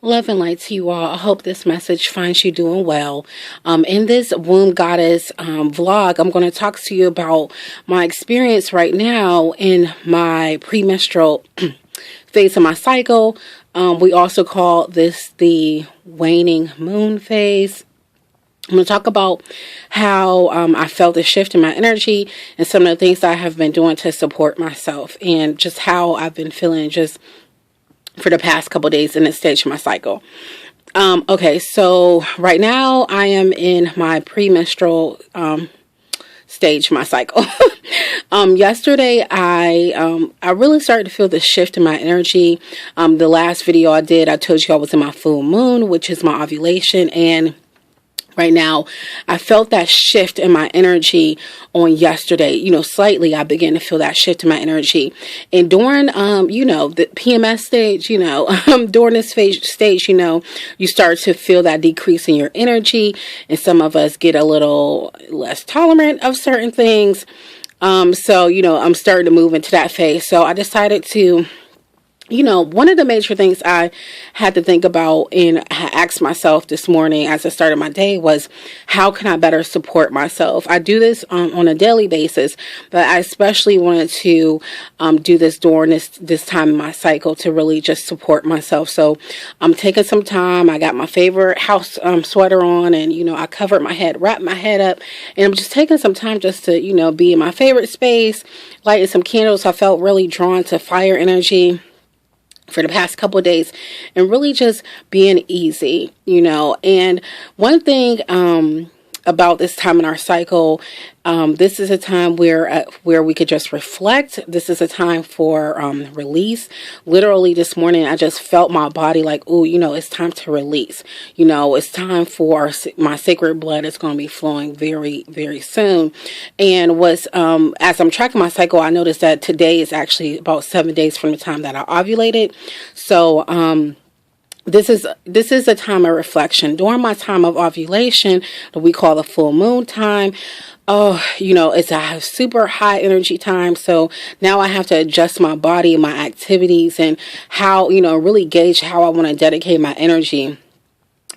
Love and light to you all. I hope this message finds you doing well. In this Womb Goddess vlog, I'm going to talk to you about my experience right now in my premenstrual phase of my cycle. We also call this the waning moon phase. I'm going to talk about how I felt a shift in my energy and some of the things I have been doing to support myself and just how I've been feeling just for the past couple days in this stage of my cycle. Okay, so right now I am in my premenstrual stage of my cycle. Yesterday I really started to feel the shift in my energy. The last video I did, I told you I was in my full moon, which is my ovulation, and right now, I felt that shift in my energy on yesterday. Slightly, I began to feel that shift in my energy. And during, the PMS stage, during this stage, you start to feel that decrease in your energy. And some of us get a little less tolerant of certain things. So, I'm starting to move into that phase. So I decided to one of the major things I had to think about and asked myself this morning as I started my day was, how can I better support myself? I do this on a daily basis, but I especially wanted to do this during this time in my cycle to really just support myself. So I'm taking some time. I got my favorite house sweater on, and I covered my head, wrapped my head up, and I'm just taking some time just to be in my favorite space, lighting some candles. I felt really drawn to fire energy for the past couple of days and really just being easy, and one thing about this time in our cycle, this is a time where we could just reflect. This is a time for release. Literally this morning, I just felt my body like, oh, it's time to release. It's time for my sacred blood. It's going to be flowing very, very soon. And as I'm tracking my cycle, I noticed that today is actually about 7 days from the time that I ovulated. So, This is a time of reflection. During my time of ovulation, that we call the full moon time, it's a super high energy time. So now I have to adjust my body and my activities and how, really gauge how I want to dedicate my energy.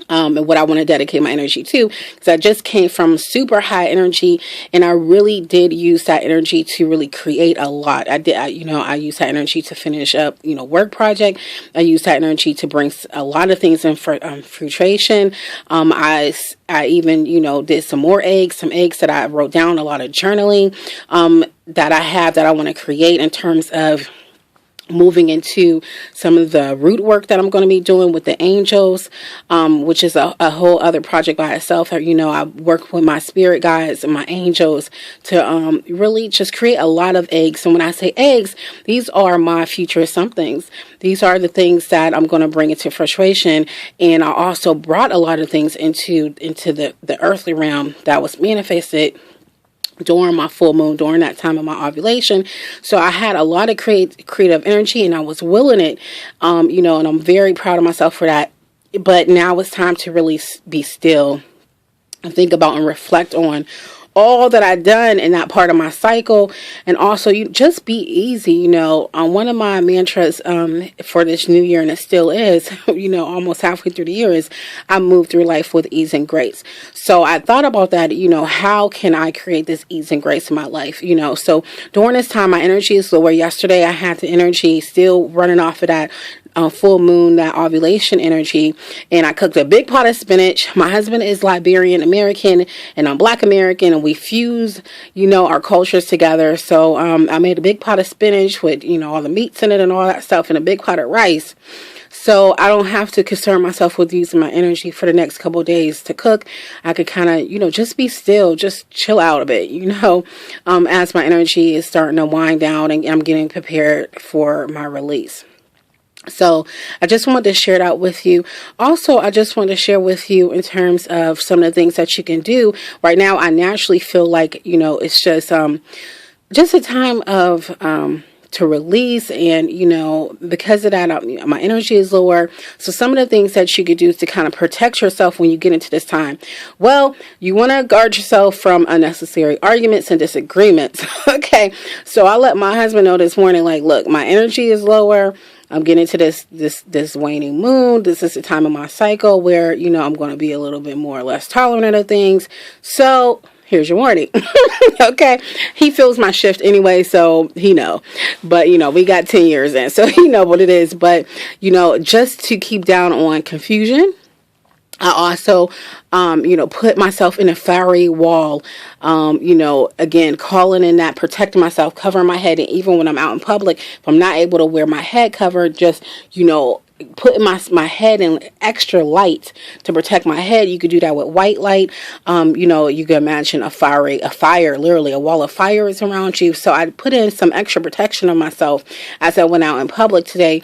And what I want to dedicate my energy to, because I just came from super high energy, and I really did use that energy to really create a lot. I used that energy to finish up, work project. I used that energy to bring a lot of things in for fruition. I even, did some eggs that I wrote down, a lot of journaling, that I have that I want to create in terms of moving into some of the root work that I'm going to be doing with the angels, which is a whole other project by itself. I work with my spirit guides and my angels to really just create a lot of eggs. And when I say eggs, these are my future somethings. These are the things that I'm going to bring into frustration. And I also brought a lot of things into the earthly realm that was manifested during my full moon, during that time of my ovulation. So I had a lot of creative energy, and I was willing it, and I'm very proud of myself for that. But now it's time to really be still and think about and reflect on all that I've done in that part of my cycle. And also, you just be easy. One of my mantras for this new year, and it still is, almost halfway through the year, is I move through life with ease and grace. So I thought about that, how can I create this ease and grace in my life? So during this time, my energy is lower. Yesterday, I had the energy still running off of that full moon, that ovulation energy, and I cooked a big pot of spinach. My husband is Liberian American, and I'm Black American, and we fuse, our cultures together. So I made a big pot of spinach with, all the meats in it and all that stuff, and a big pot of rice. So I don't have to concern myself with using my energy for the next couple of days to cook. I could kind of, just be still, just chill out a bit, as my energy is starting to wind down and I'm getting prepared for my release. So I just wanted to share that with you. Also, I just want to share with you in terms of some of the things that you can do. Right now, I naturally feel like, it's just a time of to release, and because of that, my energy is lower. So some of the things that you could do to kind of protect yourself when you get into this time, well, you want to guard yourself from unnecessary arguments and disagreements. Okay, so I let my husband know this morning, like, look, my energy is lower. I'm getting into this waning moon. This is the time of my cycle where, I'm going to be a little bit more or less tolerant of things. So here's your warning. Okay. He feels my shift anyway, so he know. But, we got 10 years in, so he know what it is. But, just to keep down on confusion, I also, put myself in a fiery wall, again, calling in that, protecting myself, covering my head. And even when I'm out in public, if I'm not able to wear my head covered, just, putting my head in extra light to protect my head. You could do that with white light. You can imagine a fire, literally a wall of fire is around you. So I put in some extra protection on myself as I went out in public today.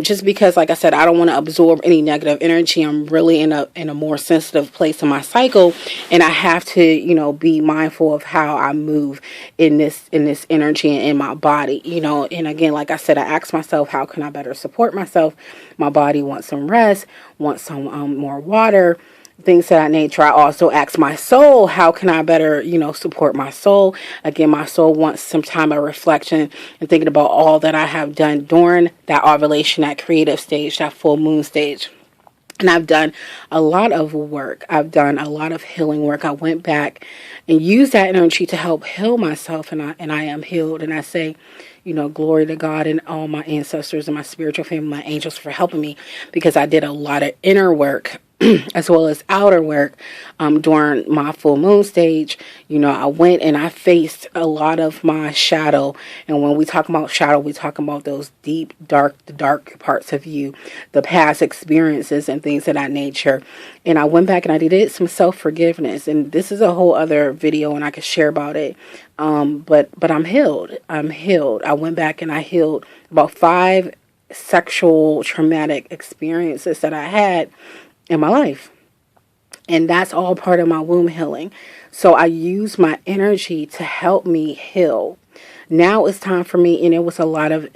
Just because, like I said, I don't want to absorb any negative energy. I'm really in a more sensitive place in my cycle, and I have to, be mindful of how I move in this energy and in my body, and again, like I said, I asked myself, how can I better support myself? My body wants some rest, wants some more water, things of that nature. I also asked my soul, how can I better, support my soul? Again, my soul wants some time of reflection and thinking about all that I have done during that ovulation, that creative stage, that full moon stage. And I've done a lot of work. I've done a lot of healing work. I went back and used that energy to help heal myself, and I am healed. And I say, glory to God and all my ancestors and my spiritual family, my angels, for helping me, because I did a lot of inner work as well as outer work during my full moon stage. I went and I faced a lot of my shadow. And when we talk about shadow, we talk about those deep, dark parts of you, the past experiences and things of that nature. And I went back and I did some self-forgiveness. And this is a whole other video and I could share about it. But I'm healed. I went back and I healed about 5 sexual traumatic experiences that I had in my life. And that's all part of my womb healing. So I use my energy to help me heal. Now it's time for me, and it was a lot of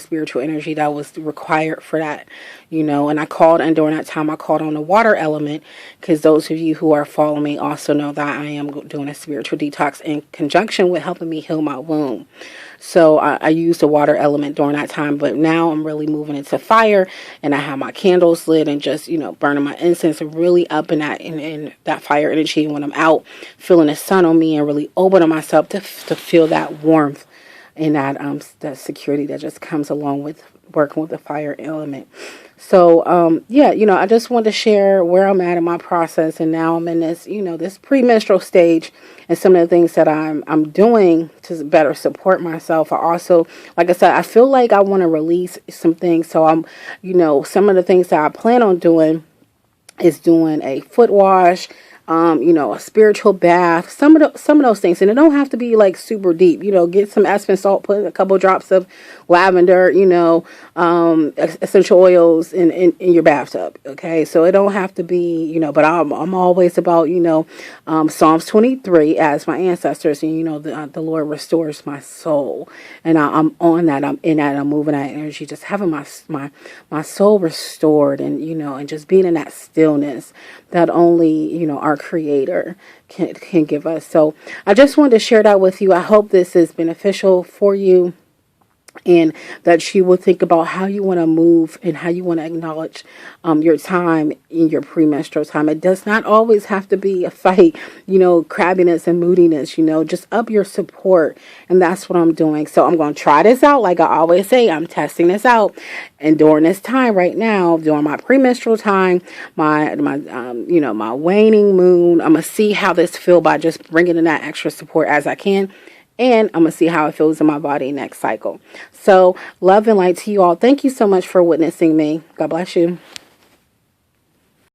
spiritual energy that was required for that, and I called, and during that time I called on the water element, because those of you who are following me also know that I am doing a spiritual detox in conjunction with helping me heal my womb. So I used the water element during that time, but now I'm really moving into fire, and I have my candles lit and just, burning my incense and really up in that fire energy when I'm out, feeling the sun on me and really opening myself to feel that warmth and that security that just comes along with working with the fire element. So, I just wanted to share where I'm at in my process. And now I'm in this, this premenstrual stage, and some of the things that I'm doing to better support myself. I also, like I said, I feel like I want to release some things. So I'm, some of the things that I plan on doing is doing a foot wash, a spiritual bath, some of those things. And it don't have to be like super deep, get some Epsom salt, put a couple drops of lavender, essential oils in your bathtub. Okay. So it don't have to be, but I'm always about, Psalms 23 as my ancestors, and the Lord restores my soul, and I'm on that. I'm in that. I'm moving that energy, just having my soul restored, and, and just being in that stillness that only, our Creator can give us. So I just wanted to share that with you. I hope this is beneficial for you, and that you will think about how you want to move and how you want to acknowledge your time in your premenstrual time. It does not always have to be a fight, crabbiness and moodiness, just up your support. And that's what I'm doing. So I'm going to try this out. Like I always say, I'm testing this out. And during this time right now, during my premenstrual time, my waning moon, I'm going to see how this feels by just bringing in that extra support as I can. And I'm going to see how it feels in my body next cycle. So love and light to you all. Thank you so much for witnessing me. God bless you.